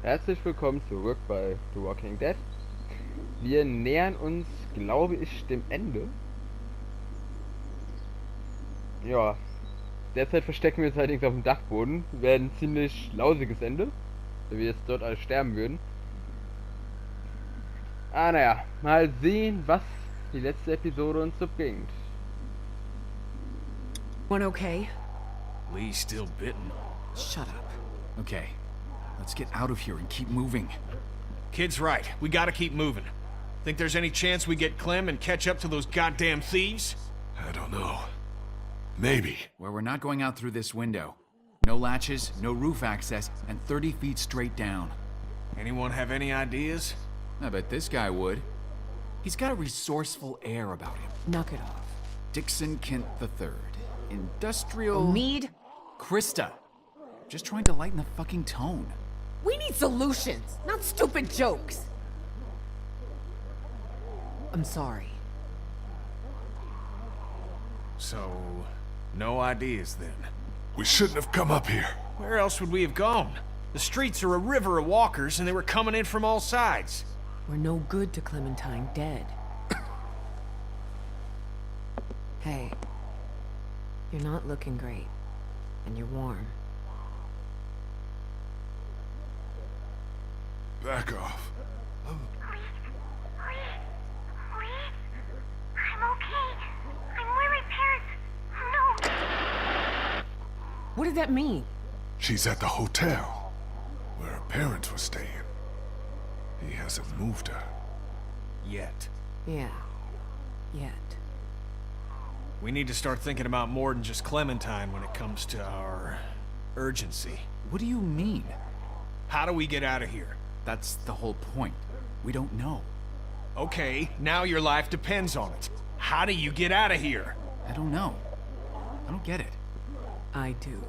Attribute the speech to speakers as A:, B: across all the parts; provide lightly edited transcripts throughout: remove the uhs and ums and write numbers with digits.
A: Herzlich willkommen zurück bei The Walking Dead. Wir nähern uns, glaube ich, dem Ende. Ja, derzeit verstecken wir uns allerdings auf dem Dachboden. Wäre ein ziemlich lausiges Ende, wenn wir jetzt dort alle sterben würden. Ah, naja, mal sehen, was die letzte Episode uns so bringt.
B: One okay?
C: Lee's still bitten.
B: Shut up.
D: Okay, let's get out of here and keep moving.
C: Kid's right. We gotta keep moving. Think there's any chance we get Clem and catch up to those goddamn thieves?
E: I don't know. Maybe.
D: Where we're not going out through this window. No latches, no roof access, and 30 feet straight down.
C: Anyone have any ideas?
D: I bet this guy would. He's got a resourceful air about him.
B: Knock it off.
D: Dixon Kent III. Industrial...
B: Mead?
D: Krista. Just trying to lighten the fucking tone.
B: We need solutions, not stupid jokes. I'm sorry.
C: So, no ideas then.
E: We shouldn't have come up here.
C: Where else would we have gone? The streets are a river of walkers and they were coming in from all sides.
B: We're no good to Clementine dead. Hey, you're not looking great, and you're warm.
E: Back off.
F: I'm okay. I'm where my parents. No.
B: What did that mean?
E: She's at the hotel where her parents were staying. He hasn't moved her.
C: Yet.
B: Yeah. Yet.
C: We need to start thinking about more than just Clementine when it comes to our urgency.
D: What do you mean?
C: How do we get out of here?
D: That's the whole point. We don't know.
C: Okay, now your life depends on it. How do you get out of here?
D: I don't know. I don't get it.
B: I do.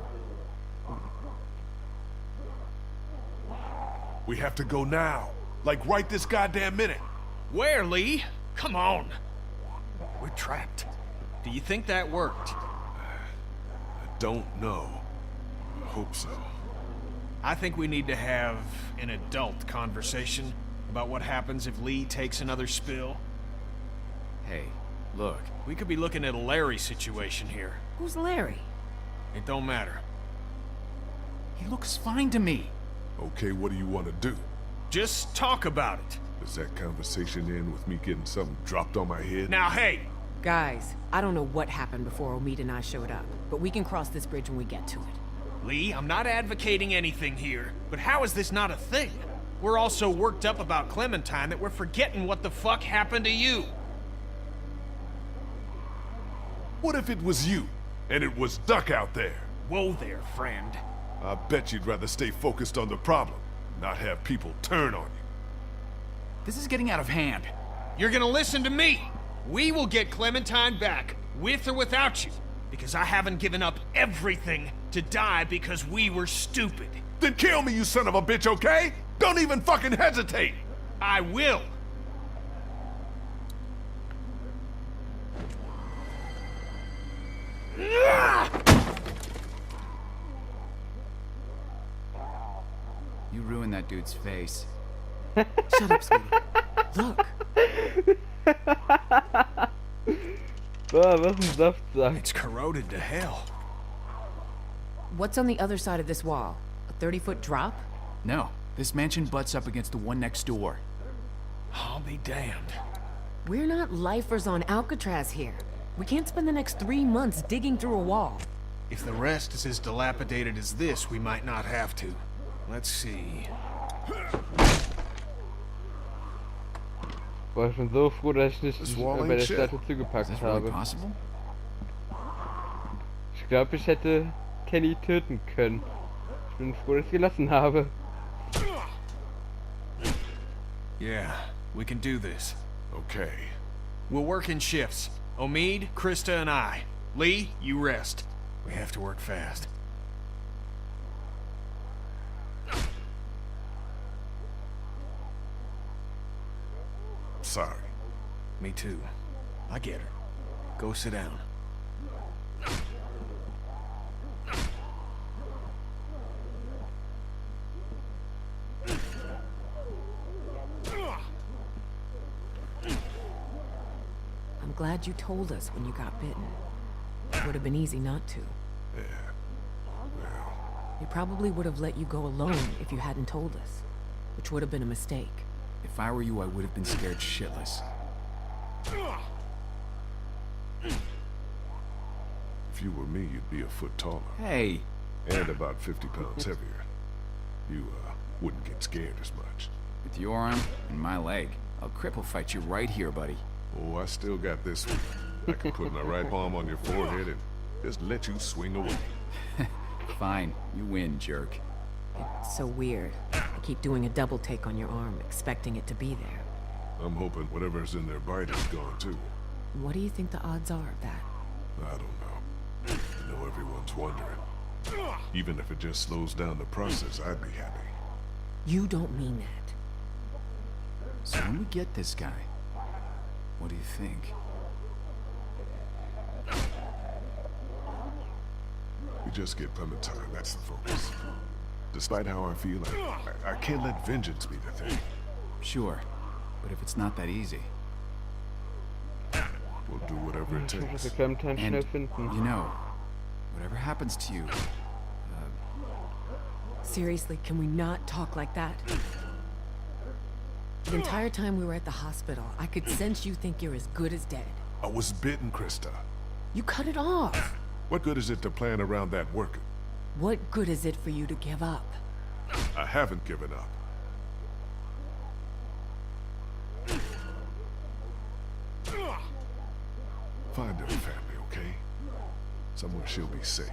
E: We have to go now. Like right this goddamn minute.
C: Where, Lee? Come on. We're trapped. Do you think that worked?
E: I don't know. I hope so.
C: I think we need to have an adult conversation about what happens if Lee takes another spill.
D: Hey, look.
C: We could be looking at a Larry situation here.
B: Who's Larry?
C: It don't matter.
D: He looks fine to me.
E: Okay, what do you want to do?
C: Just talk about it.
E: Does that conversation end with me getting something dropped on my head?
C: Now, hey!
B: Guys, I don't know what happened before Omid and I showed up, but we can cross this bridge when we get to it.
C: Lee, I'm not advocating anything here, but how is this not a thing? We're all so worked up about Clementine that we're forgetting what the fuck happened to you.
E: What if it was you, and it was Duck out there?
C: Whoa there, friend.
E: I bet you'd rather stay focused on the problem, not have people turn on you.
D: This is getting out of hand.
C: You're gonna listen to me. We will get Clementine back, with or without you, because I haven't given up everything to die because we were stupid.
E: Then kill me, you son of a bitch, okay? Don't even fucking hesitate!
C: I will.
D: You ruined that dude's face.
B: Shut up, sweetie. Look.
A: Was ein Saftsack.
C: It's corroded to hell.
B: What's on the other side of this wall? A 30-foot drop?
D: No, this mansion butts up against the one next door.
C: I'll be damned.
B: We're not lifers on Alcatraz here. We can't spend the next 3 months digging through a wall.
C: If the rest is as dilapidated as this, we might not have to. Let's see.
A: Boah, ich bin so froh, dass ich nicht
E: Das war
A: bei
E: ein
A: der
E: Shit.
A: Statue
D: Is
A: zugepackt
D: this really
A: habe.
D: possible?
A: Ich glaube, ich hätte Kenny töten können. Ich bin froh, dass ich gelassen habe.
C: Yeah, we can do this.
E: Okay.
C: We'll work in shifts. Omid, Krista, and I. Lee, you rest. We have to work fast.
E: Sorry.
C: Me too. I get her. Go sit down.
B: glad you told us when you got bitten. It would have been easy not to.
E: Yeah. Well,
B: We probably would have let you go alone if you hadn't told us, which would have been a mistake.
D: If I were you, I would have been scared shitless.
E: if you were me, you'd be a foot taller.
D: Hey,
E: And about 50 pounds heavier. You, wouldn't get scared as much.
D: with your arm and my leg, I'll cripple fight you right here, buddy.
E: Oh, I still got this one. I can put my right palm on your forehead and just let you swing away.
D: Fine, you win, jerk.
B: It's so weird. I keep doing a double take on your arm, expecting it to be there.
E: I'm hoping whatever's in their bite is gone too.
B: What do you think the odds are of that?
E: I don't know. I know everyone's wondering. Even if it just slows down the process, I'd be happy.
B: You don't mean that.
D: So when we get this guy, what do you think?
E: We just get Clementine, that's the focus. Despite how I feel, I can't let vengeance be the thing.
D: Sure, but if it's not that easy.
E: We'll do whatever it
A: Ich muss
E: takes.
A: die Clementine schnell
D: And,
A: finden.
D: you know, whatever happens to you,
B: Seriously, can we not talk like that? The entire time we were at the hospital, I could sense you think you're as good as dead.
E: I was bitten, Krista.
B: You cut it off.
E: What good is it to plan around that working?
B: What good is it for you to give up?
E: I haven't given up. Find her family, okay? Somewhere she'll be safe.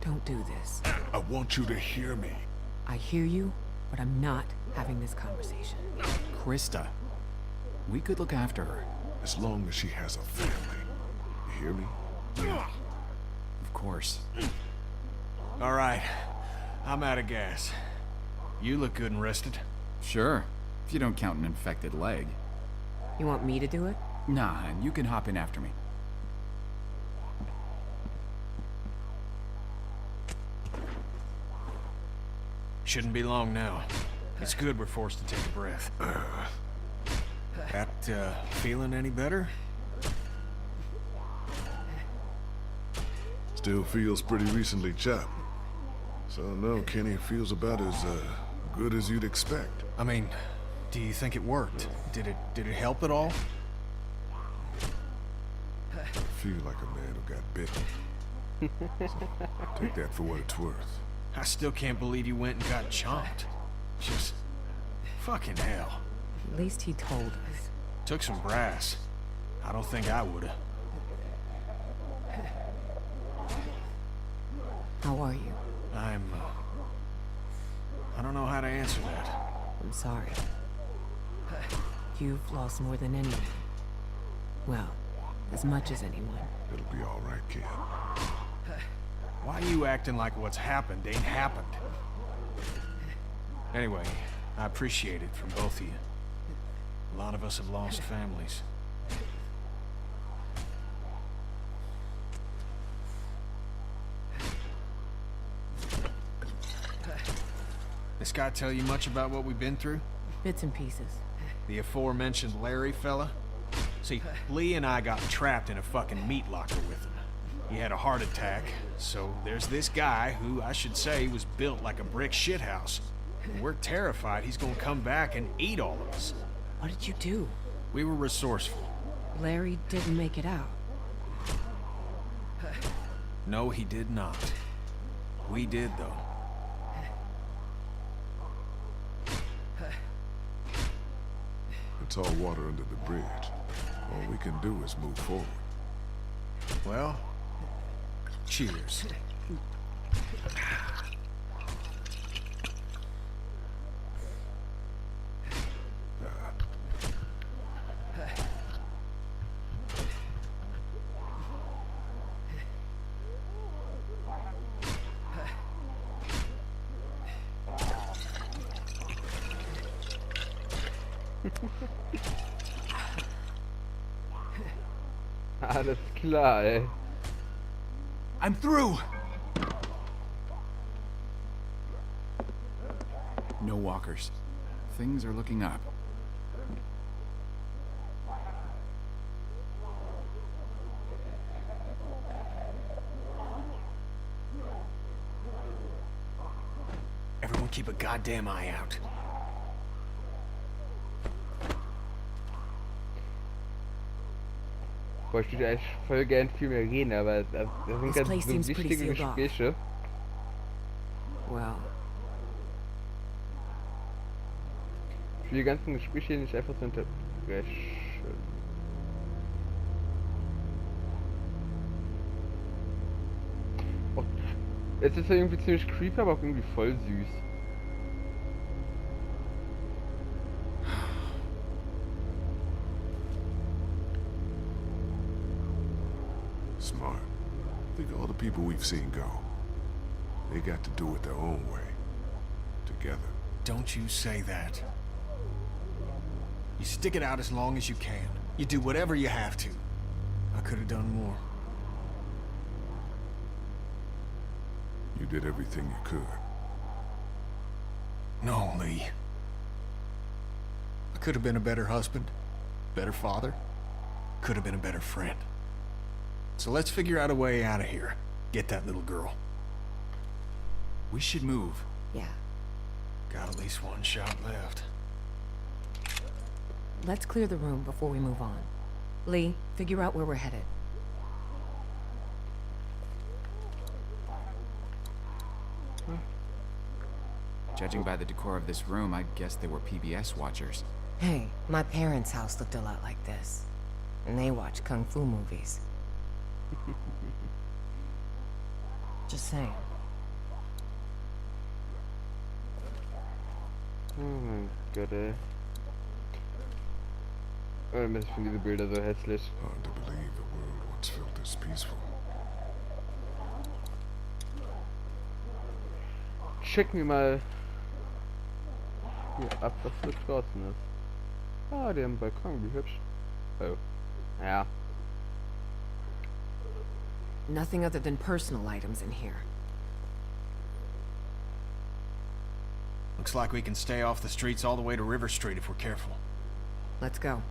B: Don't do this.
E: I want you to hear me.
B: I hear you, but I'm not having this conversation.
D: Krista, we could look after her.
E: As long as she has a family. You hear me?
D: Of course.
C: All right, I'm out of gas. You look good and rested.
D: Sure, if you don't count an infected leg.
B: You want me to do it?
D: Nah, and you can hop in after me.
C: Shouldn't be long now. It's good we're forced to take a breath. That, feeling any better?
E: Still feels pretty recently chopped. So no, Kenny feels about as good as you'd expect.
C: I mean, do you think it worked? Did it help at all?
E: I feel like a man who got bitten. So take that for what it's worth.
C: I still can't believe you went and got chomped. Just fucking hell.
B: At least he told us.
C: Took some brass. I don't think I would've.
B: How are you?
C: I don't know how to answer that.
B: I'm sorry. You've lost more than anyone. Well, as much as anyone.
E: It'll be all right, kid.
C: Why are you acting like what's happened ain't happened? Anyway, I appreciate it from both of you. A lot of us have lost families. This guy tell you much about what we've been through?
B: Bits and pieces.
C: The aforementioned Larry fella? See, Lee and I got trapped in a fucking meat locker with him. He had a heart attack, so there's this guy who, I should say, was built like a brick shithouse. And we're terrified he's gonna come back and eat all of us.
B: What did you do?
C: We were resourceful.
B: Larry didn't make it out.
C: No, he did not. We did, though.
E: It's all water under the bridge. All we can do is move forward.
C: Well, cheers.
A: Alles klar, ey.
D: I'm through! No walkers. Things are looking up.
C: Keep a goddamn eye out.
A: Boah, ich würde eigentlich voll gern viel mehr reden, aber da sind
B: This
A: ganz
B: place
A: so
B: seems pretty
A: wichtige
B: sealed off.
A: Gespräche.
B: Well,
A: Ich will die ganzen Gespräche hier nicht einfach so unterbrechen. Oh, jetzt ist er irgendwie ziemlich creepy, aber auch irgendwie voll süß.
E: Smart. Think of all the people we've seen go. They got to do it their own way. Together.
C: Don't you say that. You stick it out as long as you can. You do whatever you have to. I could have done more.
E: You did everything you could.
C: No, Lee. I could have been a better husband, better father, could have been a better friend. So let's figure out a way out of here. Get that little girl.
D: We should move.
B: yeah.
C: Got at least one shot left.
B: Let's clear the room before we move on. Lee, figure out where we're headed.
D: Judging by the decor of this room, I'd guess they were PBS watchers.
B: Hey, my parents' house looked a lot like this. And they watch kung fu movies. Just saying.
A: Oh mein Gott, ey. Oh, ich finde diese Bilder so hässlich.
E: Hard to believe the world once felt this peaceful.
A: Checken wir mal hier ab, was so draußen ist. Ah, die haben einen Balkon, wie hübsch. Oh. Ja.
B: Nothing other than personal items in here.
C: Looks like we can stay off the streets all the way to River Street if we're careful.
B: Let's go.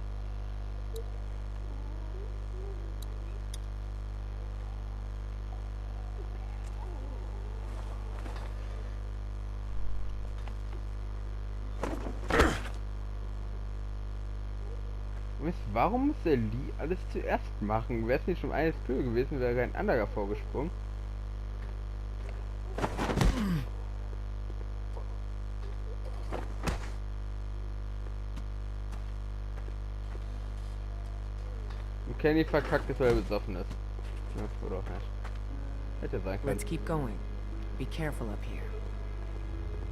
A: Mist, warum muss der Lee alles zuerst machen? Wäre es nicht um eines Tür gewesen, wäre ein anderer vorgesprungen. Und Kenny verkackt es, weil er besoffen ist. Ja, oder auch nicht. Hätte sein können.
B: Let's keep going. Be careful up here.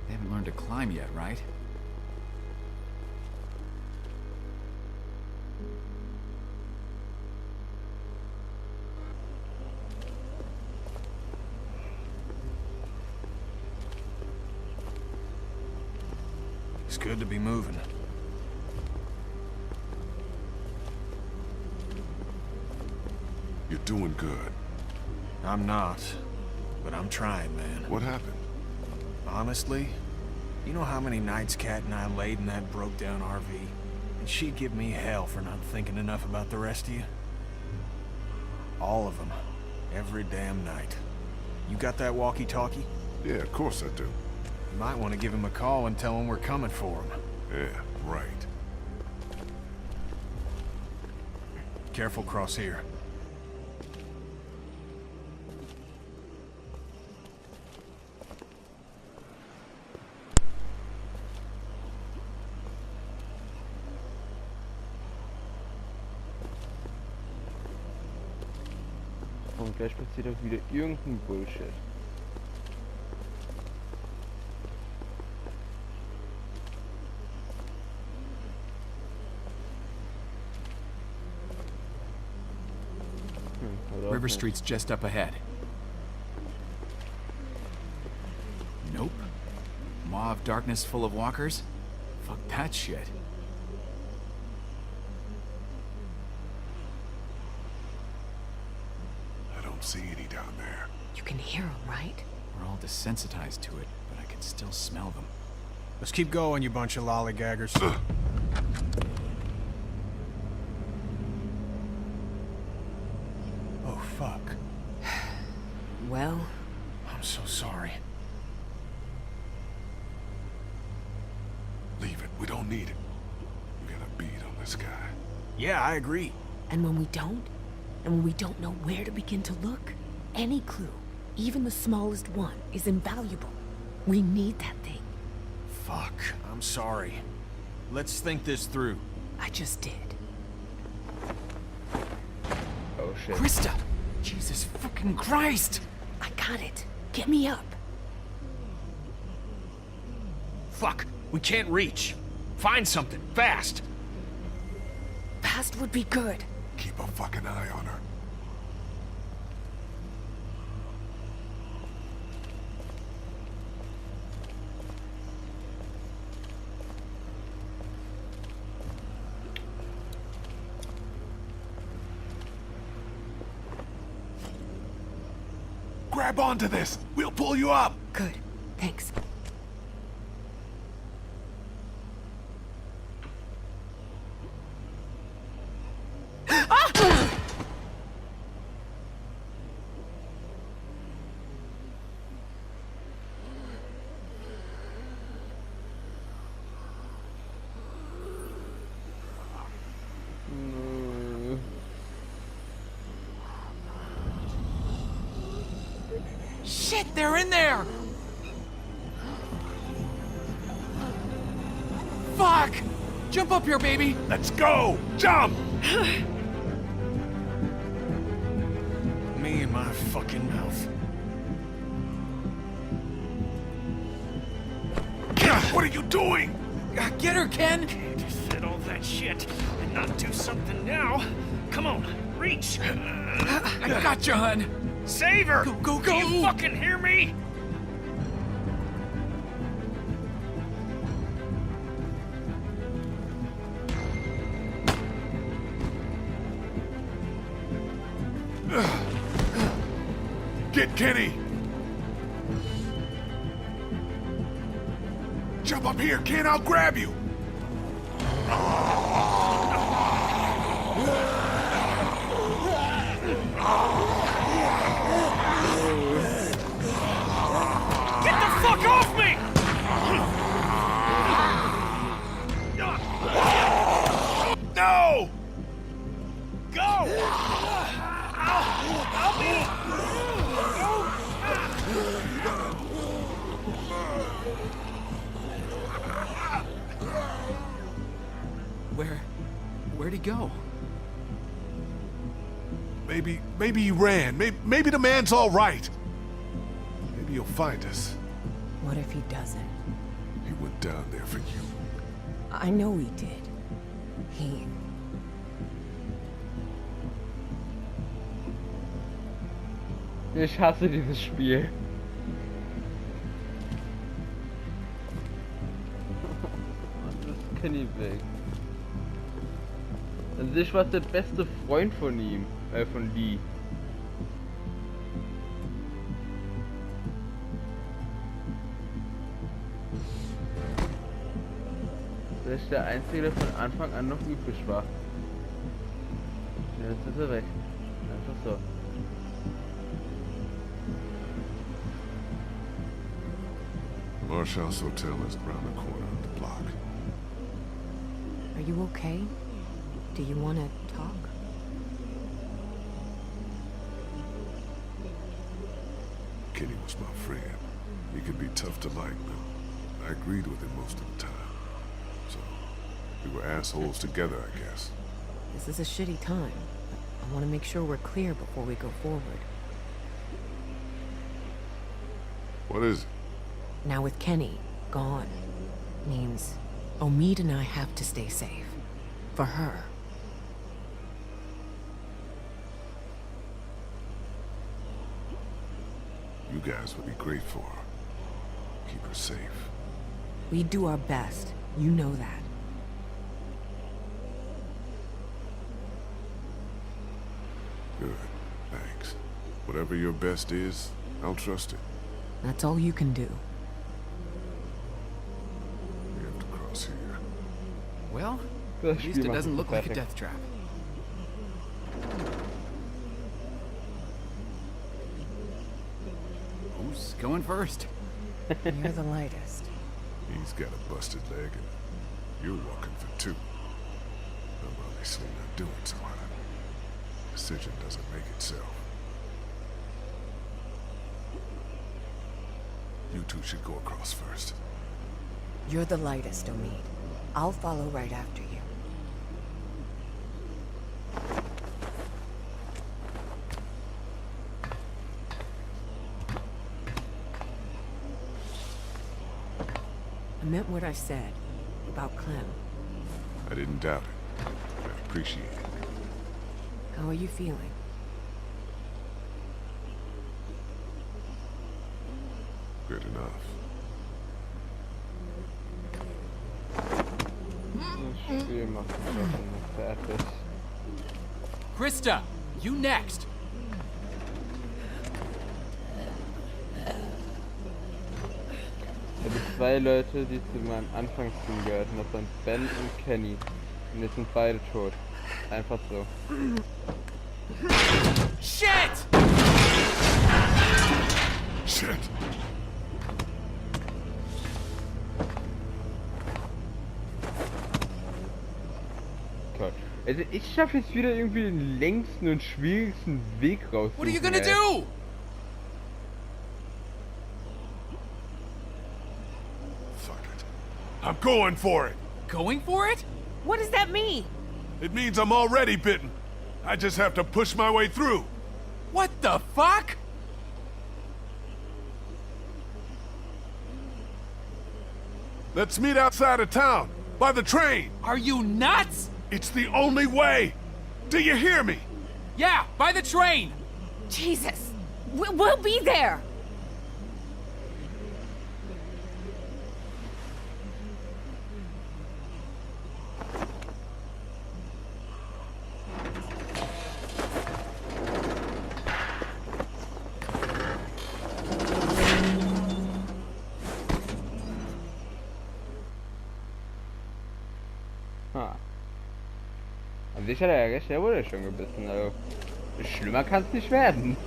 D: They haven't learned to climb yet, right?
C: It's good to be moving.
E: You're doing good.
C: I'm not, but I'm trying, man.
E: What happened?
C: Honestly, you know how many nights Kat and I laid in that broke-down RV? And she'd give me hell for not thinking enough about the rest of you? All of them. Every damn night. You got that walkie-talkie?
E: Yeah, of course I do.
C: You might want to give him a call and tell him we're coming for him.
E: Yeah, right.
C: Careful cross here.
A: Und gleich passiert auch wieder irgendein Bullshit.
D: River Street's just up ahead. Nope. Maw of darkness full of walkers? Fuck that shit.
E: I don't see any down there.
B: You can hear them, right?
D: We're all desensitized to it, but I can still smell them.
C: Let's keep going, you bunch of lollygaggers. Oh, fuck.
B: Well,
C: I'm so sorry.
E: don't need it. We got a beat on this guy.
C: Yeah, I agree.
B: And when we don't, and when we don't know where to begin to look, any clue, even the smallest one, is invaluable. We need that thing.
C: Fuck, I'm sorry. Let's think this through.
B: I just did.
A: Oh shit.
D: Krista! Jesus fucking Christ!
B: I got it. Get me up.
C: Fuck, we can't reach. Find something, fast.
B: Fast would be good.
E: Keep a fucking eye on her. Grab onto this. We'll pull you up.
B: Good. Thanks.
D: Shit, they're in there! Fuck! Jump up here, baby!
E: Let's go. Jump.
C: Me and my fucking mouth.
E: What are you doing?
D: Get her, Ken!
C: Can't said all that shit and not do something now. Come on, reach.
D: I got you, hun!
C: Save her!
D: Go!
C: Do you fucking hear me?
E: Get Kenny. Jump up here, Ken. I'll grab you.
C: Get the fuck off me!
E: No!
C: Go! I'll be...
D: Where'd he go?
E: Maybe he ran. Maybe the man's all right. Maybe he'll find us.
B: What if he doesn't?
E: He went down there for you.
B: I know he did. He...
A: Ich hasse dieses Spiel. Das ist Kenny weg. An sich war es der beste Freund von ihm, von Lee. Vielleicht der einzige, der von Anfang an noch übrig war. Ja, jetzt ist er weg. Einfach so.
E: Marshall's Hotel is around the corner of the block.
B: Are you okay? Do you want to talk?
E: Kenny was my friend. He could be tough to like, but I agreed with him most of the time. So, we were assholes together, I guess.
B: This is a shitty time, but I want to make sure we're clear before we go forward.
E: What is it?
B: Now with Kenny gone, means Omid and I have to stay safe. For her.
E: You guys would be great for her. Keep her safe.
B: We do our best. You know that.
E: Good. Thanks. Whatever your best is, I'll trust it.
B: That's all you can do.
E: We have to cross here.
D: Well,
A: Das
D: at least
A: Spiel
D: it
A: macht
D: doesn't
A: es
D: look like a
A: perfekt.
D: death trap. Who's going first?
B: You're the lightest.
E: He's got a busted leg and You're walking for two. I'm obviously not doing so hot. Decision doesn't make itself. You two should go across first.
B: You're the lightest, Omid. I'll follow right after you. I meant what I said about Clem.
E: I didn't doubt it. I appreciate it.
B: How are you feeling?
E: Good enough.
A: Das Spiel macht mich doch schon fertig.
D: Krista, you next.
A: Ich hatte zwei Leute, die zu meinem Anfangsteam gehörten. Das waren Ben und Kenny. Und jetzt sind beide tot. Einfach so.
D: Shit!
E: Shit!
A: Toll. Also ich schaffe jetzt wieder irgendwie den längsten und schwierigsten Weg raus.
D: What are you gonna do?
E: Fuck it. I'm going for it!
D: Going for it?
B: What does that mean?
E: It means I'm already bitten. I just have to push my way through.
D: What the fuck?
E: Let's meet outside of town, by the train.
D: Are you nuts?
E: It's the only way. Do you hear me?
D: Yeah, by the train.
B: Jesus! We'll be there!
A: Ha. An sich hat er ja recht, er wurde schon gebissen, also schlimmer kann es nicht werden.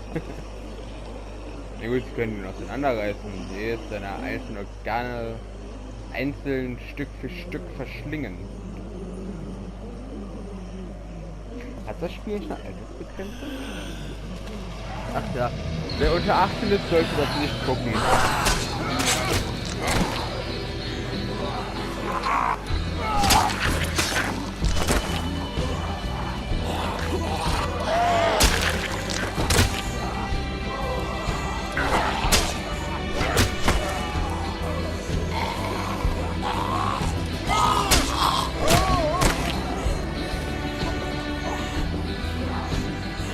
A: Na gut, sie können ihn auseinanderreißen und jetzt seine einzelnen Organe einzeln Stück für Stück verschlingen. Hat das Spiel schon Altersbegrenzung? Ach ja, wer unter 18 ist, sollte das nicht gucken.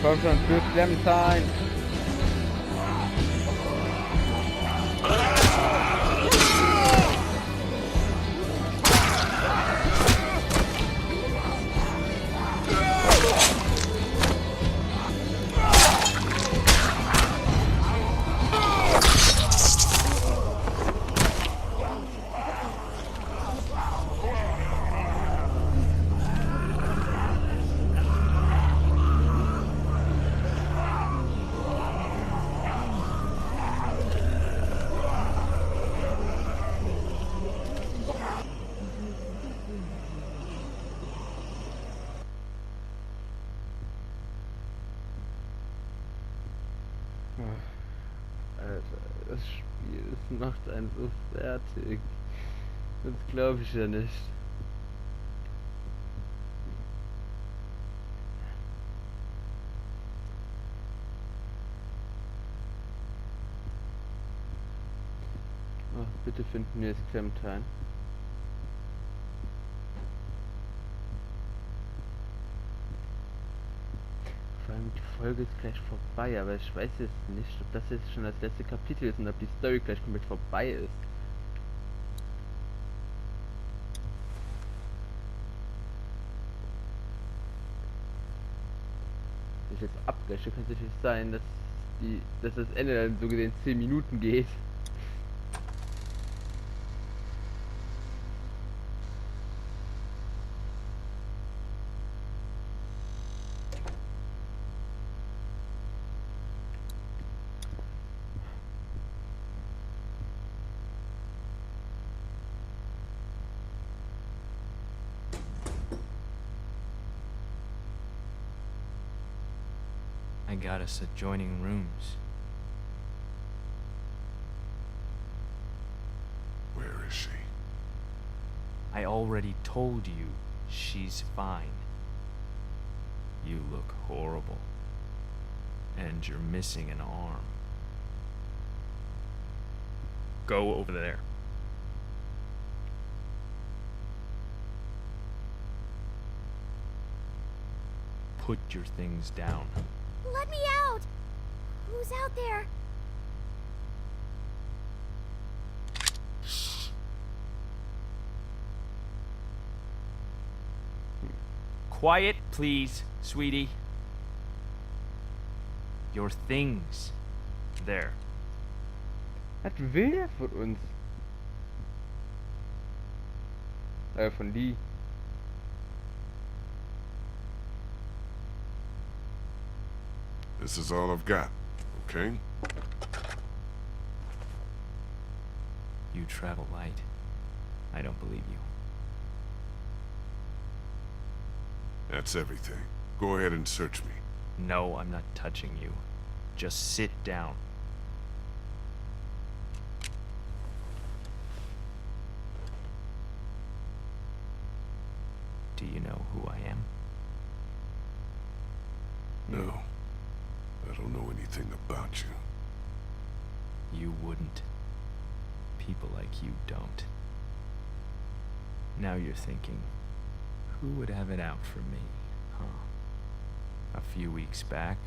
A: Komm schon, für Clementine! Alter, das Spiel, das macht einen so fertig. Das glaube ich ja nicht. Ach, bitte finden wir jetzt Clementine. Vor allem die Folge ist gleich vorbei, aber ich weiß jetzt nicht, ob das jetzt schon das letzte Kapitel ist und ob die Story gleich komplett vorbei ist. Wenn ich jetzt abbreche, kann es natürlich sein, dass das Ende dann so gesehen 10 Minuten geht.
G: I got us adjoining rooms.
E: Where is she?
G: I already told you she's fine. You look horrible. And you're missing an arm. Go over there. Put your things down.
F: Let me out! Who's out there?
G: Quiet, please, sweetie. Your things. There.
A: Was will der von uns? Von die.
E: This is all I've got, okay?
G: You travel light. I don't believe you.
E: That's everything. Go ahead and search me.
G: No, I'm not touching you. Just sit down. Do you know who I am?
E: No. I don't know anything about you.
G: You wouldn't. People like you don't. Now you're thinking, who would have it out for me, huh? A few weeks back,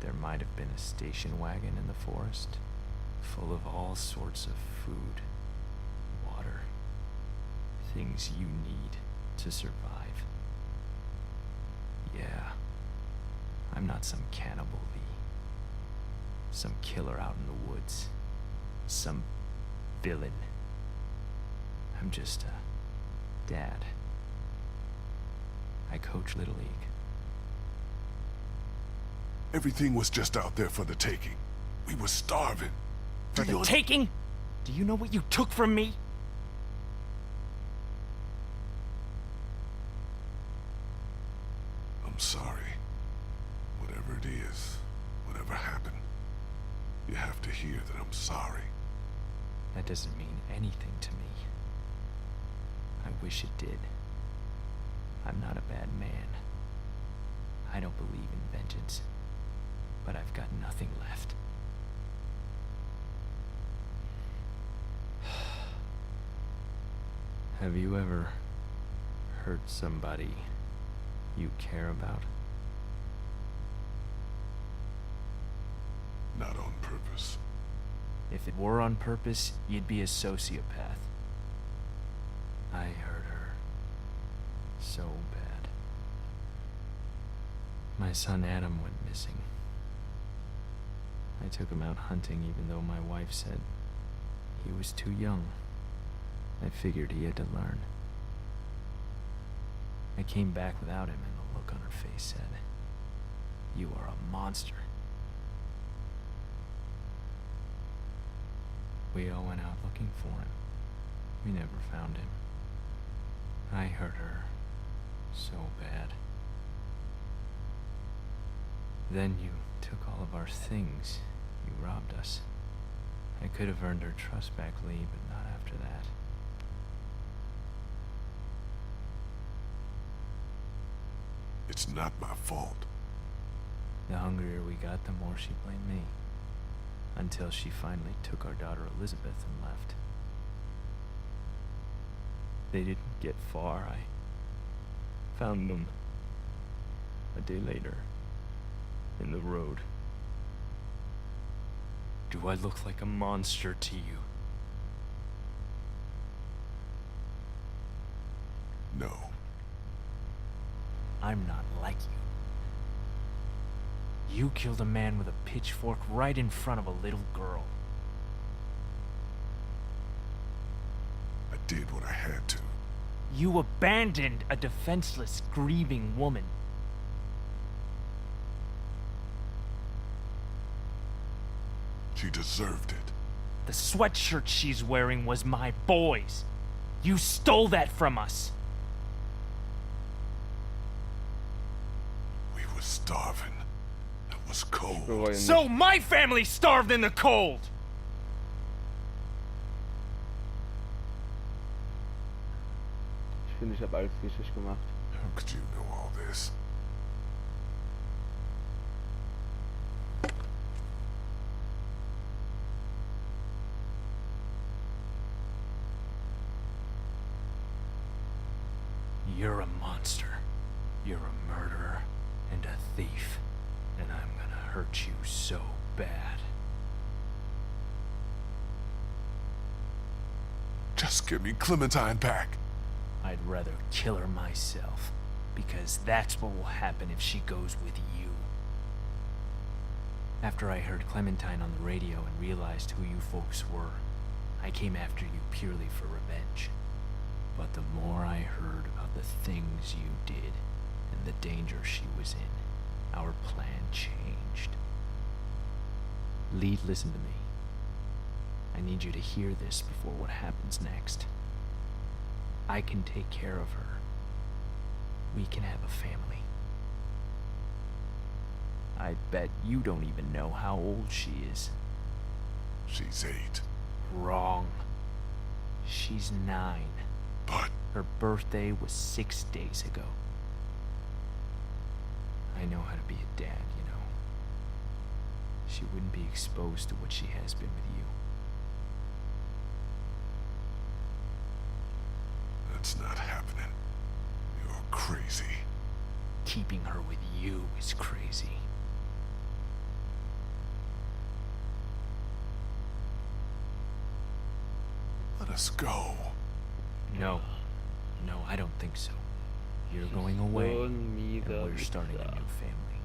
G: there might have been a station wagon in the forest, full of all sorts of food, water, things you need to survive. Yeah, I'm not some cannibal, V. Some killer out in the woods. Some villain. I'm just a dad. I coach Little League.
E: Everything was just out there for the taking. We were starving.
G: For the taking? Do you know what you took from me?
E: I'm sorry. Whatever it is, whatever happened, you have to hear that I'm sorry.
G: That doesn't mean anything to me. I wish it did. I'm not a bad man. I don't believe in vengeance. But I've got nothing left. Have you ever hurt somebody you care about?
E: Not on purpose.
G: If it were on purpose, you'd be a sociopath. I hurt her so bad. My son Adam went missing. I took him out hunting even though my wife said he was too young. I figured he had to learn. I came back without him and the look on her face said, "You are a monster." We all went out looking for him. We never found him. I hurt her so bad. Then you took all of our things. You robbed us. I could have earned her trust back, Lee, but not after that.
E: It's not my fault.
G: The hungrier we got, the more she blamed me. Until she finally took our daughter Elizabeth and left. They didn't get far. I found them a day later in the road. Do I look like a monster to you?
E: No.
G: I'm not like you. You killed a man with a pitchfork right in front of a little girl.
E: I did what I had to.
G: You abandoned a defenseless, grieving woman.
E: She deserved it.
G: The sweatshirt she's wearing was my boy's. You stole that from us.
E: We were starving. was cold.
A: bereue nicht.
C: So my family starved in the cold!
A: Ich finde, ich habe alles richtig gemacht.
E: How could you know all this?
G: You're a monster. You're a murderer and a thief. And I'm gonna hurt you so bad.
E: Just give me Clementine back.
G: I'd rather kill her myself, because that's what will happen if she goes with you. After I heard Clementine on the radio and realized who you folks were, I came after you purely for revenge. But the more I heard about the things you did and the danger she was in, our plan changed. Lead, listen to me. I need you to hear this before what happens next. I can take care of her. We can have a family. I bet you don't even know how old she is.
E: She's 8.
G: Wrong. She's 9.
E: But
G: Her birthday was 6 days ago. I know how to be a dad, you know. She wouldn't be exposed to what she has been with you.
E: that's not happening. You're crazy.
G: Keeping her with you is crazy.
E: Let us go.
G: No. No, I don't think so. You're going away, and we're starting a new family.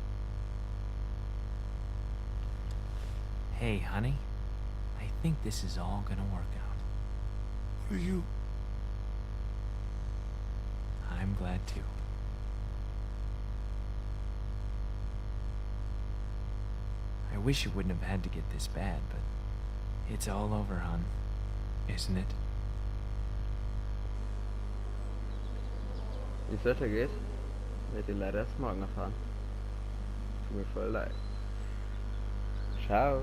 G: Hey, honey. I think this is all gonna work out.
E: What are you...
G: I'm glad too. I wish it wouldn't have had to get this bad, but it's all over, hon. Isn't it?
A: Wie es weitergeht, werdet ihr leider erst morgen erfahren. Tut mir voll leid. Ciao.